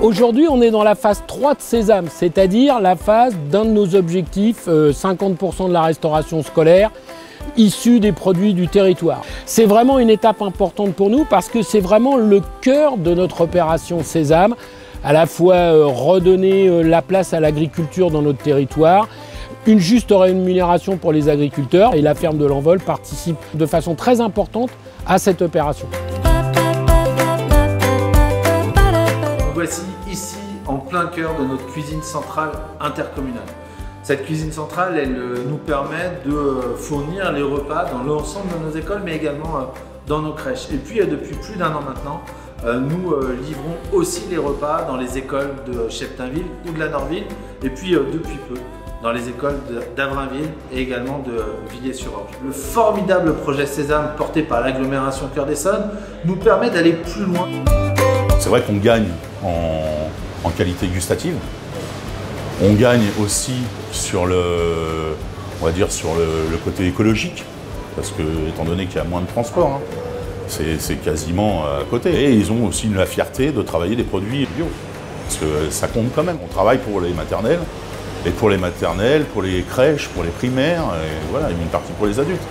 Aujourd'hui, on est dans la phase 3 de Sésame, c'est-à-dire la phase d'un de nos objectifs, 50% de la restauration scolaire, issue des produits du territoire. C'est vraiment une étape importante pour nous parce que c'est vraiment le cœur de notre opération Sésame, à la fois redonner la place à l'agriculture dans notre territoire, une juste rémunération pour les agriculteurs, et la ferme de l'Envol participe de façon très importante à cette opération. Voici ici en plein cœur de notre cuisine centrale intercommunale. Cette cuisine centrale, elle nous permet de fournir les repas dans l'ensemble de nos écoles, mais également dans nos crèches. Et puis depuis plus d'1 an maintenant, nous livrons aussi les repas dans les écoles de Cheptainville ou de la Norville, et puis depuis peu dans les écoles d'Avrainville et également de Villiers-sur-Orge. Le formidable projet Sésame porté par l'agglomération Cœur d'Essonne nous permet d'aller plus loin. C'est vrai qu'on gagne en qualité gustative. On gagne aussi sur on va dire sur le côté écologique, parce que étant donné qu'il y a moins de transport, hein, c'est quasiment à côté. Et ils ont aussi la fierté de travailler des produits bio, parce que ça compte quand même. On travaille pour les maternelles, et pour les maternelles, pour les crèches, pour les primaires, et voilà, une partie pour les adultes.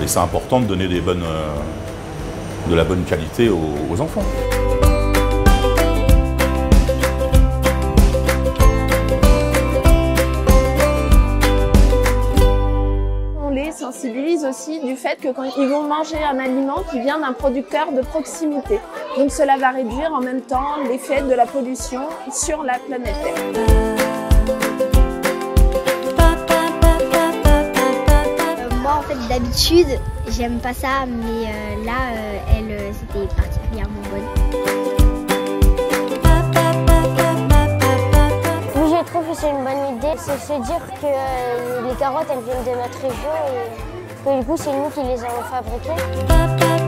Et c'est important de donner de la bonne qualité aux enfants. Sensibilise aussi du fait que quand ils vont manger un aliment qui vient d'un producteur de proximité. Donc cela va réduire en même temps l'effet de la pollution sur la planète Terre. Moi en fait d'habitude j'aime pas ça, mais là c'était particulièrement bonne. Je trouve que c'est une bonne idée, c'est se dire que les carottes elles viennent de notre région et que du coup c'est nous qui les avons fabriquées.